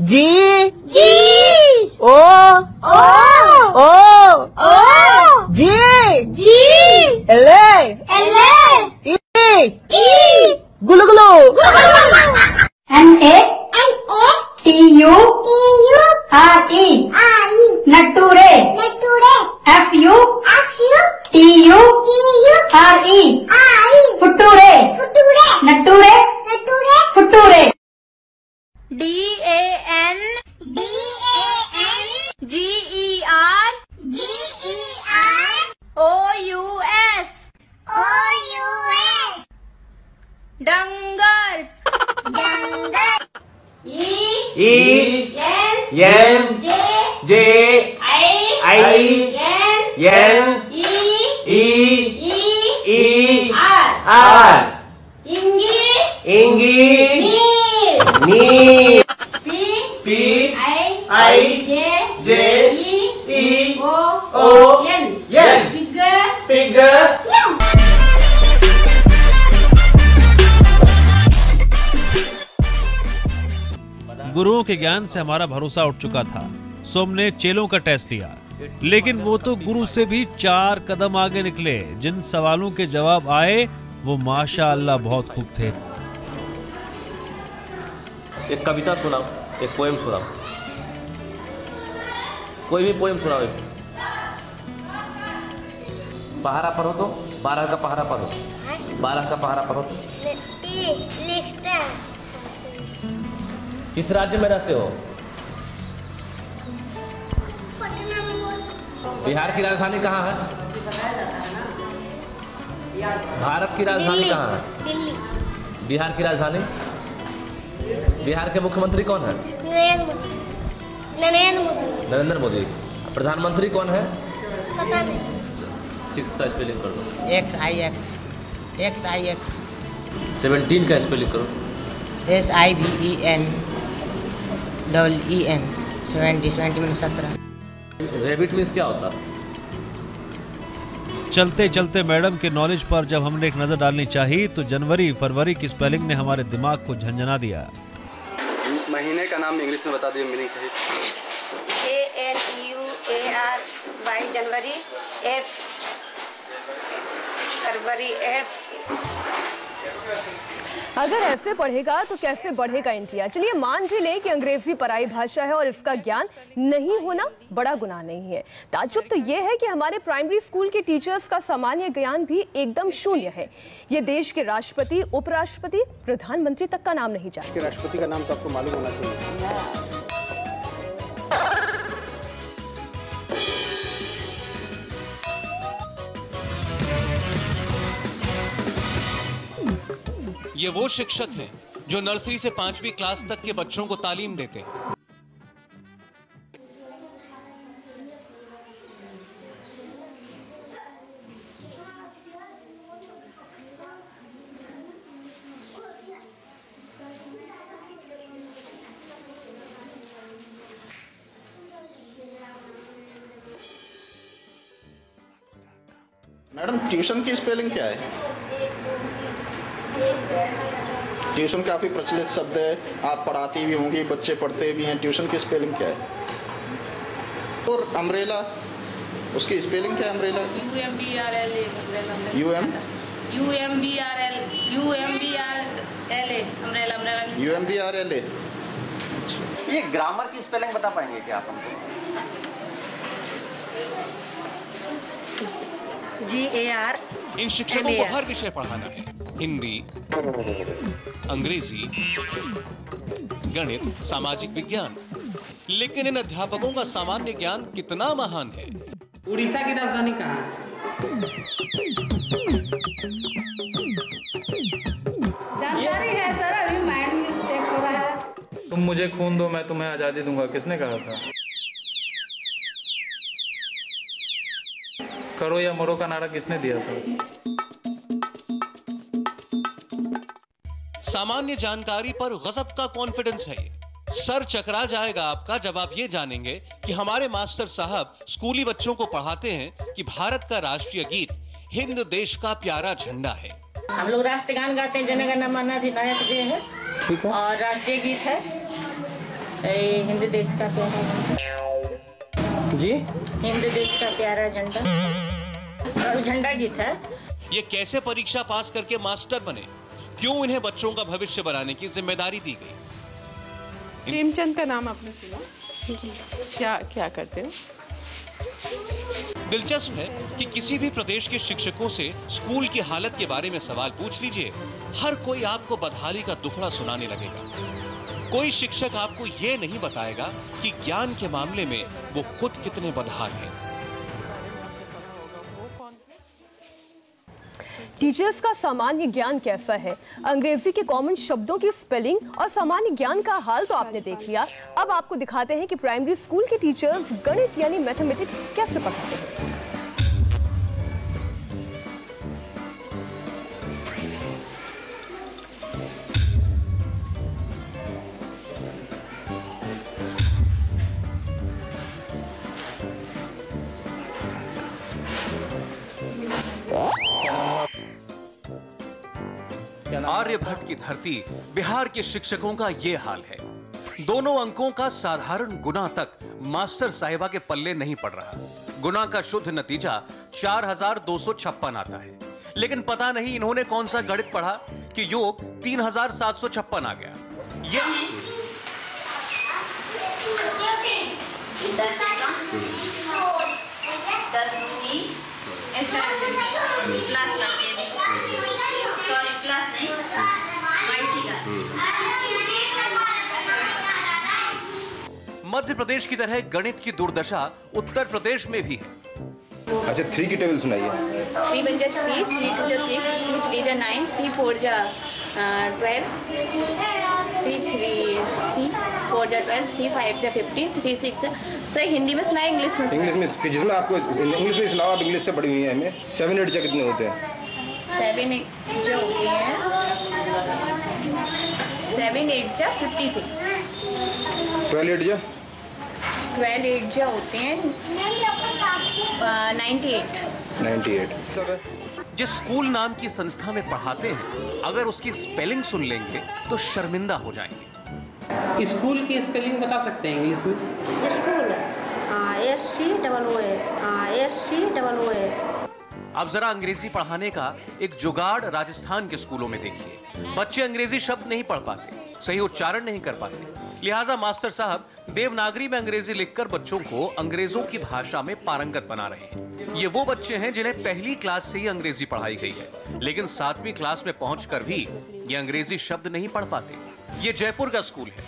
जी जी ओ ओ ओ ओ जी जी एले एले ई ई गुलु गुलु N A T U R E नटूरे F U T U R E फुटूरे नटूरे फुटूरे D A N G E R O U S danger E N J I N E R engineer P I J E O N पिग गुरुओं के ज्ञान से हमारा भरोसा उठ चुका था, सो हमने चेलों का टेस्ट लिया, लेकिन वो तो गुरु से भी 4 कदम आगे निकले। जिन सवालों के जवाब आए वो माशाअल्लाह बहुत खूब थे। एक कविता सुनाओ, एक पोएम सुनाओ, कोई भी पोएम सुनाओ। पहाड़ा पढ़ो तो 12 का पहाड़ा पढ़ो, 12 का पहाड़ा पढ़ो। लिखता है। किस राज्य में रहते हो? पटना में बोल। बिहार की राजधानी कहाँ है? भारत की राजधानी कहाँ है? दिल्ली। बिहार की राजधानी? बिहार के मुख्यमंत्री कौन है? नरेंद्र मोदी। प्रधानमंत्री कौन है? पता नहीं। 6 का स्पेलिंग कर दो। XIX 17 का स्पेलिंग करो। SIVEN EEN 70 में 17। रैबिट मीन्स क्या होता? चलते चलते मैडम के नॉलेज पर जब हमने एक नजर डालनी चाहिए तो जनवरी फरवरी की स्पेलिंग ने हमारे दिमाग को झंझना दिया। महीने का नाम इंग्लिश में बता दिए मीनिंग सही। ANUARY जनवरी, F फरवरी F। अगर ऐसे पढ़ेगा तो कैसे बढ़ेगा इंडिया। चलिए मान भी लें कि अंग्रेजी पराई भाषा है और इसका ज्ञान नहीं होना बड़ा गुनाह नहीं है। ताज्जुब तो ये है कि हमारे प्राइमरी स्कूल के टीचर्स का सामान्य ज्ञान भी एकदम शून्य है। ये देश के राष्ट्रपति, उपराष्ट्रपति, प्रधानमंत्री तक का नाम नहीं जानते। राष्ट्रपति का नाम तो आपको मालूम होना चाहिए। ये वो शिक्षक हैं जो नर्सरी से 5वीं क्लास तक के बच्चों को तालीम देते हैं। मैडम ट्यूशन की स्पेलिंग क्या है? ट्यूशन काफी प्रचलित शब्द है, आप पढ़ाती भी होंगी, बच्चे पढ़ते भी हैं। ट्यूशन की स्पेलिंग क्या है? और अम्ब्रेला, उसकी स्पेलिंग क्या है? Umbrella UMBRLA। ये ग्रामर की स्पेलिंग बता पाएंगे क्या आप हमको? GAR। इन शिक्षकों को हर विषय पढ़ाना है, हिंदी, अंग्रेजी, गणित, सामाजिक विज्ञान। लेकिन इन अध्यापकों का सामान्य ज्ञान कितना महान है। उड़ीसा की राजधानी कहाँ है? जानकारी है सर, अभी माइंड मिस्टेक हो रहा है। तुम मुझे खून दो मैं तुम्हें आजादी दूंगा, किसने कहा था? करो या मरो का नारा किसने दिया था? सामान्य जानकारी पर गजब का कॉन्फिडेंस है। सर चकरा जाएगा आपका जब आप ये जानेंगे कि हमारे मास्टर साहब स्कूली बच्चों को पढ़ाते हैं कि भारत का राष्ट्रीय गीत हिंद देश का प्यारा झंडा है। हम लोग राष्ट्रगान गाते हैं, जन गण मन अधिनायक जय है, ठीक है, और राष्ट्रीय गीत है हिंद देश का प्यारा झंडा जी, हिंद देश का प्यारा झंडा और झंडा गीत है। ये कैसे परीक्षा पास करके मास्टर बने? क्यों इन्हें बच्चों का भविष्य बनाने की जिम्मेदारी दी गई? प्रेमचंद का नाम आपने सुना? क्या करते हो? दिलचस्प है कि किसी भी प्रदेश के शिक्षकों से स्कूल की हालत के बारे में सवाल पूछ लीजिए, हर कोई आपको बदहाली का दुखड़ा सुनाने लगेगा। कोई शिक्षक आपको ये नहीं बताएगा कि ज्ञान के मामले में वो खुद कितने बदहाल हैं। टीचर्स का सामान्य ज्ञान कैसा है? अंग्रेजी के कॉमन शब्दों की स्पेलिंग और सामान्य ज्ञान का हाल तो आपने देख लिया। अब आपको दिखाते हैं कि प्राइमरी स्कूल के टीचर्स गणित यानी मैथमेटिक्स कैसे पढ़ाते हैं। आर्यभट्ट की धरती बिहार के शिक्षकों का ये हाल है। दोनों अंकों का साधारण गुना तक मास्टर साहिबा के पल्ले नहीं पड़ रहा। गुना का शुद्ध नतीजा 4256 आता है, लेकिन पता नहीं इन्होंने कौन सा गणित पढ़ा कि योग 3756 आ गया। ये मध्य प्रदेश की तरह गणित की दुर्दशा उत्तर प्रदेश में भी है। अच्छा, 3 की टेबल सुनाइए। 3 1 3, 3 2 6, 2 3 9, 3 4 12, 3 3 4 12, 3 5 15, 3 6। सर हिंदी में सुनाए, इंग्लिश में? इंग्लिश में, जिसमें आपको इंग्लिश में सुनाओ। आप इंग्लिश से पढ़ी हुई है। हमें 7 8 जा कितने होते हैं? 7 8 जो होती हैं 7 8 जा 56। 12 8 जा 12 8 जो होते हैं 98। जिस स्कूल नाम की संस्था में पढ़ाते हैं, अगर उसकी स्पेलिंग सुन लेंगे तो शर्मिंदा हो जाएंगे। स्कूल की स्पेलिंग बता सकते हैं इंग्लिश में? School SCOO। अब जरा अंग्रेजी पढ़ाने का एक जुगाड़ राजस्थान के स्कूलों में देखिए। बच्चे अंग्रेजी शब्द नहीं पढ़ पाते, सही उच्चारण नहीं कर पाते, लिहाजा मास्टर साहब देवनागरी में अंग्रेजी लिखकर बच्चों को अंग्रेजों की भाषा में पारंगत बना रहे हैं। ये वो बच्चे हैं जिन्हें पहली क्लास से ही अंग्रेजी पढ़ाई गई है, लेकिन 7वीं क्लास में पहुंचकर भी ये अंग्रेजी शब्द नहीं पढ़ पाते। ये जयपुर का स्कूल है।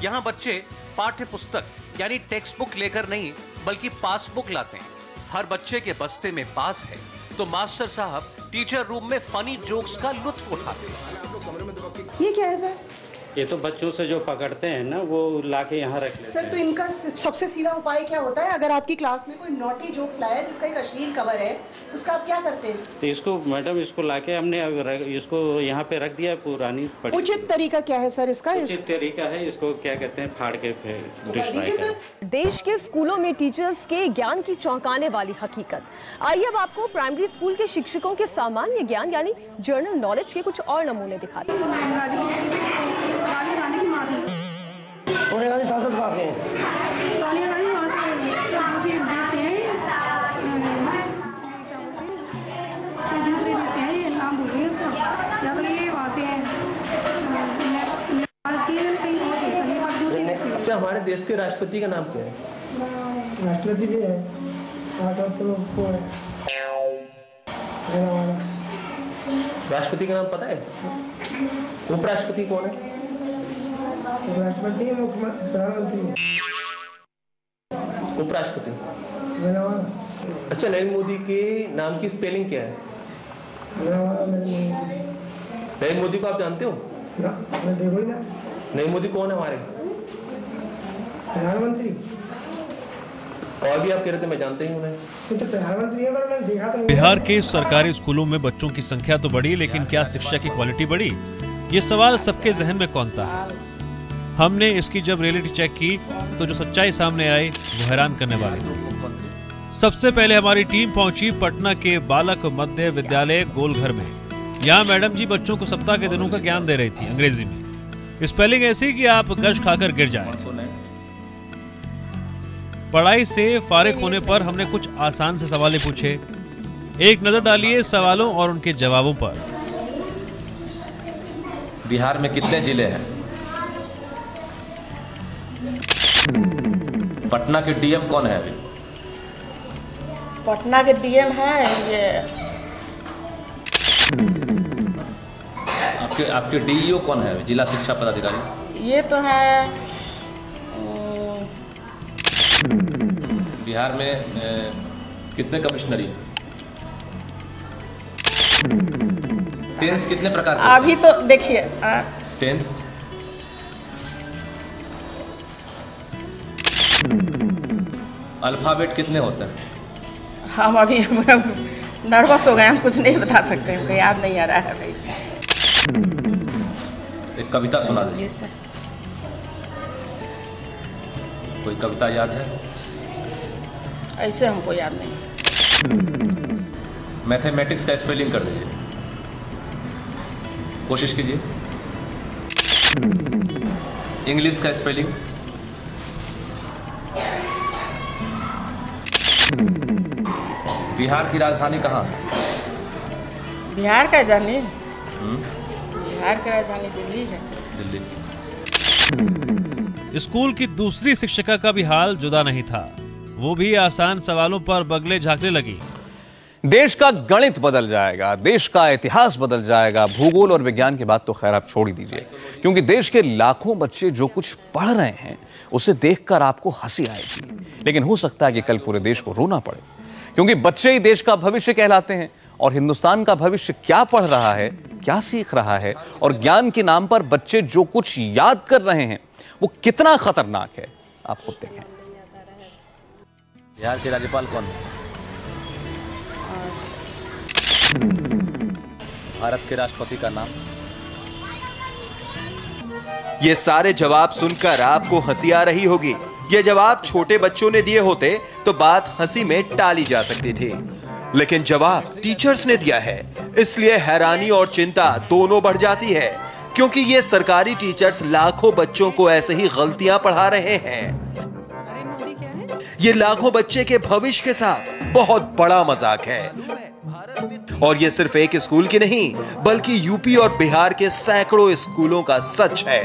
यहाँ बच्चे पाठ्य पुस्तक यानी टेक्स्ट बुक लेकर नहीं बल्कि पासबुक लाते हैं। हर बच्चे के बस्ते में पास है तो मास्टर साहब टीचर रूम में फनी जोक्स का लुत्फ उठाते हैं। ये क्या है सर? ये तो बच्चों से जो पकड़ते हैं ना, वो लाके यहाँ रख लेते सर हैं। तो इनका सबसे सीधा उपाय क्या होता है? अगर आपकी क्लास में कोई नॉटी जोक्स लाया है जिसका एक अश्लील कवर है, उसका आप क्या करते हैं? तो इसको मैडम, इसको लाके हमने इसको यहाँ पे रख दिया, पुरानी पड़ी। उचित तरीका क्या है सर इसका? उचित तरीका है, इसको क्या कहते हैं, फाड़ के डिस्ट्रॉय कर। देश के स्कूलों में टीचर्स के ज्ञान की चौंकाने वाली हकीकत। आइए अब आपको प्राइमरी स्कूल के शिक्षकों के सामान्य ज्ञान यानी जनरल नॉलेज के कुछ और नमूने दिखाते हैं। अच्छा, हमारे देश के राष्ट्रपति का नाम क्या है? राष्ट्रपति भी है, राष्ट्रपति का नाम पता है? उपराष्ट्रपति कौन है? राष्ट्रपति, मुख्यमंत्री, प्रधानमंत्री, उपराष्ट्रपति। अच्छा, नरेंद्र मोदी के नाम की स्पेलिंग क्या है? नरेंद्र मोदी को आप जानते हो? ना, देखो ही ना। नरेंद्र मोदी कौन है हमारे? प्रधानमंत्री। और भी आप कह रहे थे, मैं जानते ही हूँ उन्हें। तो प्रधानमंत्री है, मैंने देखा तो नहीं। बिहार के सरकारी स्कूलों में बच्चों की संख्या तो बढ़ी, लेकिन क्या शिक्षा की क्वालिटी बढ़ी? ये सवाल सबके जहन में कौनता है। हमने इसकी जब रियलिटी चेक की तो जो सच्चाई सामने आई वो हैरान करने वाली थी। सबसे पहले हमारी टीम पहुंची पटना के बालक मध्य विद्यालय गोलघर में। यहाँ मैडम जी बच्चों को सप्ताह के दिनों का ज्ञान दे रही थी अंग्रेजी में। स्पेलिंग ऐसी कि आप गश खाकर गिर जाएं। पढ़ाई से फारिग होने पर हमने कुछ आसान से सवाल पूछे। एक नजर डालिए सवालों और उनके जवाबों पर। बिहार में कितने जिले हैं? पटना के डीएम कौन है अभी? पटना के डीएम है ये आपके डीईओ कौन है? जिला शिक्षा पदाधिकारी। ये तो है बिहार में कितने कमिश्नरी हैं? टेंस कितने प्रकार के? अभी तो देखिए टेंस अल्फाबेट कितने होते हैं? हम अभी नर्वस हो गए, हम कुछ नहीं बता सकते, हमको याद नहीं आ रहा है भाई। एक कविता सुना दीजिए। Yes sir. कोई कविता याद है? ऐसे हमको याद नहीं। मैथमेटिक्स का स्पेलिंग कर दीजिए, कोशिश कीजिए। इंग्लिश का स्पेलिंग। बिहार की राजधानी कहाँ है? बिहार का राजधानी बिहार की राजधानी दिल्ली है। दिल्ली। स्कूल की दूसरी शिक्षिका का भी हाल जुदा नहीं था। वो भी आसान सवालों पर बगले झांकने लगी। देश का गणित बदल जाएगा, देश का इतिहास बदल जाएगा, भूगोल और विज्ञान की बात तो खैर आप छोड़ ही दीजिए, क्योंकि देश के लाखों बच्चे जो कुछ पढ़ रहे हैं उसे देखकर आपको हंसी आएगी, लेकिन हो सकता है कि कल पूरे देश को रोना पड़े, क्योंकि बच्चे ही देश का भविष्य कहलाते हैं। और हिंदुस्तान का भविष्य क्या पढ़ रहा है, क्या सीख रहा है और ज्ञान के नाम पर बच्चे जो कुछ याद कर रहे हैं वो कितना खतरनाक है, आप खुद देखें। बिहार के राज्यपाल कौन है? भारत के राष्ट्रपति का नाम? ये सारे जवाब सुनकर आपको हंसी आ रही होगी। ये जवाब छोटे बच्चों ने दिए होते तो बात हंसी में टाली जा सकती थी, लेकिन जवाब टीचर्स ने दिया है, इसलिए हैरानी और चिंता दोनों बढ़ जाती है, क्योंकि ये सरकारी टीचर्स लाखों बच्चों को ऐसे ही गलतियां पढ़ा रहे हैं। ये लाखों बच्चे के भविष्य के साथ बहुत बड़ा मजाक है। और ये सिर्फ एक स्कूल की नहीं, बल्कि यूपी और बिहार के सैकड़ों स्कूलों का सच है।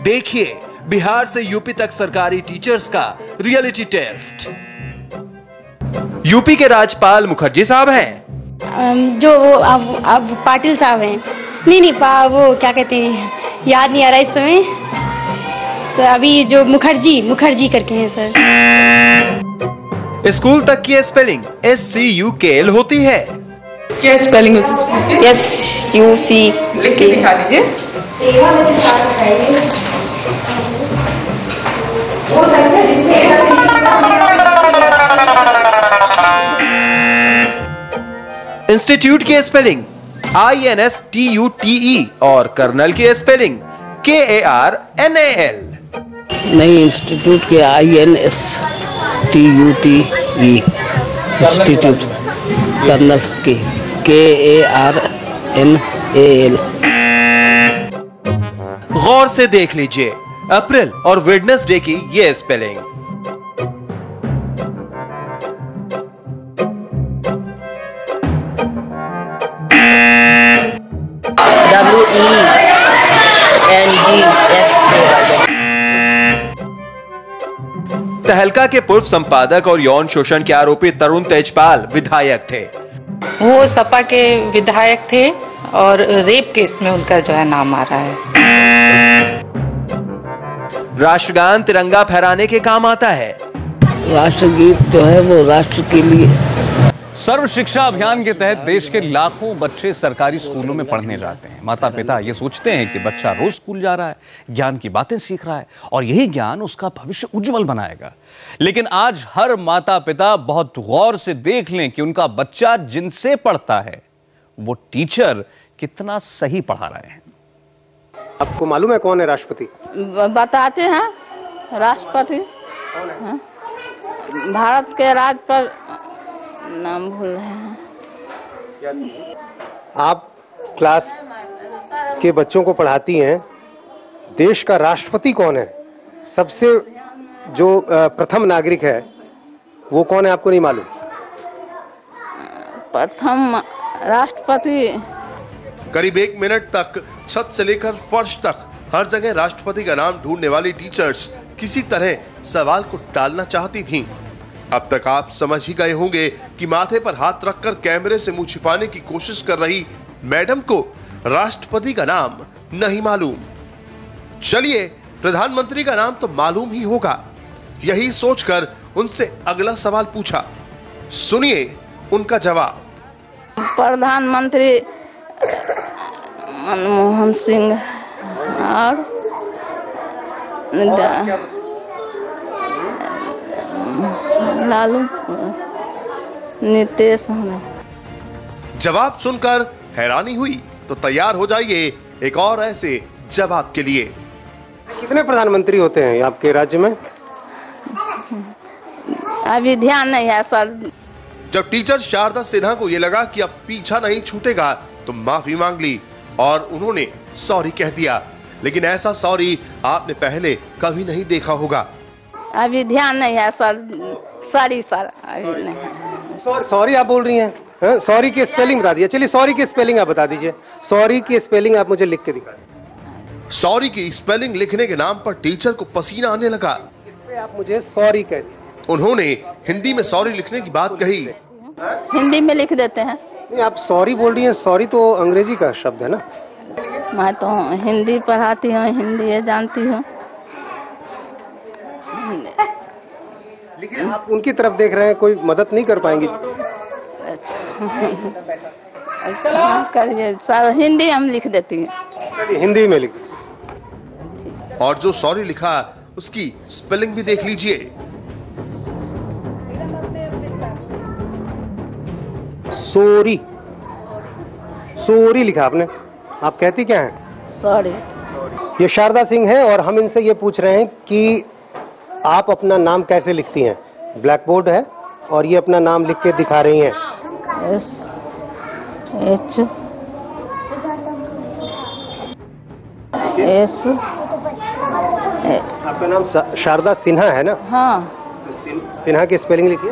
देखिए बिहार से यूपी तक सरकारी टीचर्स का रियलिटी टेस्ट। यूपी के राज्यपाल मुखर्जी साहब हैं। जो अब पाटिल साहब हैं। नहीं वो क्या कहते हैं, याद नहीं आ रहा इस समय। तो अभी जो मुखर्जी करके हैं सर। स्कूल तक की स्पेलिंग SCUKL होती है। क्या स्पेलिंग होती है? SUC लिख के दिखा दीजिए। इंस्टीट्यूट की स्पेलिंग INSTUTE और कर्नल की स्पेलिंग KARNAL। नहीं, इंस्टीट्यूट के INSTUTE, इंस्टीट्यूट कर्नल की KARNAL। गौर से देख लीजिए अप्रैल और वेडनेसडे की ये स्पेलिंग। तहलका के पूर्व संपादक और यौन शोषण के आरोपी तरुण तेजपाल विधायक थे। वो सपा के विधायक थे और रेप केस में उनका जो है नाम आ रहा है। राष्ट्रगान तिरंगा फहराने के काम आता है। राष्ट्रगीत जो है वो राष्ट्र के लिए। सर्व शिक्षा अभियान के तहत देश के लाखों बच्चे सरकारी स्कूलों में पढ़ने जाते हैं। माता पिता ये सोचते हैं कि बच्चा रोज स्कूल जा रहा है, ज्ञान की बातें सीख रहा है और यही ज्ञान उसका भविष्य उज्जवल बनाएगा। लेकिन आज हर माता पिता बहुत गौर से देख लें कि उनका बच्चा जिनसे पढ़ता है वो टीचर कितना सही पढ़ा रहे हैं। आपको मालूम है कौन है राष्ट्रपति? बताते हैं राष्ट्रपति भारत के राज पर नाम भूल रहे हैं। आप क्लास के बच्चों को पढ़ाती हैं, देश का राष्ट्रपति कौन है? सबसे जो प्रथम नागरिक है वो कौन है, आपको नहीं मालूम? प्रथम राष्ट्रपति। करीब 1 मिनट तक छत से लेकर फर्श तक हर जगह राष्ट्रपति का नाम ढूंढने वाली टीचर्स किसी तरह सवाल को टालना चाहती थीं। अब तक आप समझ ही गए होंगे कि माथे पर हाथ रखकर कैमरे से मुंह छिपाने की कोशिश कर रही मैडम को राष्ट्रपति का नाम नहीं मालूम। चलिए, प्रधानमंत्री का नाम तो मालूम ही होगा। यही सोचकर उनसे अगला सवाल पूछा। सुनिए उनका जवाब। प्रधानमंत्री मनमोहन सिंह और लालू नीतीश। जवाब सुनकर हैरानी हुई तो तैयार हो जाइए एक और ऐसे जवाब के लिए। कितने प्रधानमंत्री होते हैं आपके राज्य में? अभी ध्यान नहीं है सर। जब टीचर शारदा सिन्हा को ये लगा कि अब पीछा नहीं छूटेगा तो माफी मांग ली और उन्होंने सॉरी कह दिया। लेकिन ऐसा सॉरी आपने पहले कभी नहीं देखा होगा। अभी ध्यान नहीं है सर। सॉरी सर, अभी नहीं। सॉरी आप बोल रही हैं? सॉरी की स्पेलिंग बता दिया। चलिए सॉरी की स्पेलिंग आप बता दीजिए। सॉरी की स्पेलिंग आप मुझे लिख के दिखा दीजिए। सॉरी की स्पेलिंग लिखने के नाम पर टीचर को पसीना आने लगा। इस पे आप मुझे सॉरी कह दीजिए। उन्होंने हिंदी में सॉरी लिखने की बात कही। हिंदी में लिख देते हैं। नहीं, आप सॉरी बोल रही हैं। सॉरी तो अंग्रेजी का शब्द है ना। मैं तो हिंदी पढ़ाती हूँ, हिंदी जानती हूँ। लेकिन आप उनकी तरफ देख रहे हैं, कोई मदद नहीं कर पाएंगी? अच्छा करिए सर, हिंदी हम लिख देती हैं। हिंदी में लिख। और जो सॉरी लिखा उसकी स्पेलिंग भी देख लीजिए। सॉरी, सॉरी लिखा आपने। आप कहती क्या हैं? सॉरी। ये शारदा सिंह है और हम इनसे ये पूछ रहे हैं कि आप अपना नाम कैसे लिखती हैं? ब्लैक बोर्ड है और ये अपना नाम लिख के दिखा रही हैं। SH आपका नाम शारदा सिन्हा है ना? हाँ। सिन्हा की स्पेलिंग लिखिए।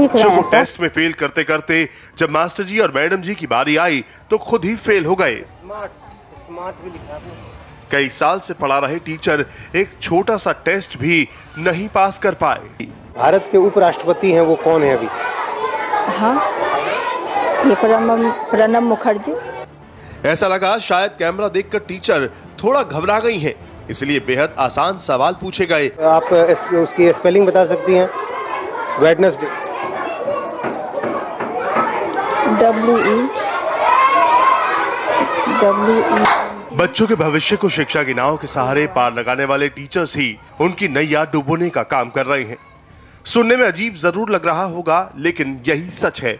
बच्चों को टेस्ट में फेल करते करते जब मास्टर जी और मैडम जी की बारी आई तो खुद ही फेल हो गए। स्मार्ट भी लिखा आपने। कई साल से पढ़ा रहे टीचर एक छोटा सा टेस्ट भी नहीं पास कर पाए। भारत के उपराष्ट्रपति हैं वो कौन है अभी? हाँ, ये प्रणब मुखर्जी। ऐसा लगा शायद कैमरा देखकर टीचर थोड़ा घबरा गई हैं, इसलिए बेहद आसान सवाल पूछे गए। आप उसकी स्पेलिंग बता सकती हैं? वेडनेसडे। WE। बच्चों के भविष्य को शिक्षा की नाव के सहारे पार लगाने वाले टीचर्स ही उनकी नैया डुबोने का काम कर रहे हैं। सुनने में अजीब जरूर लग रहा होगा, लेकिन यही सच है।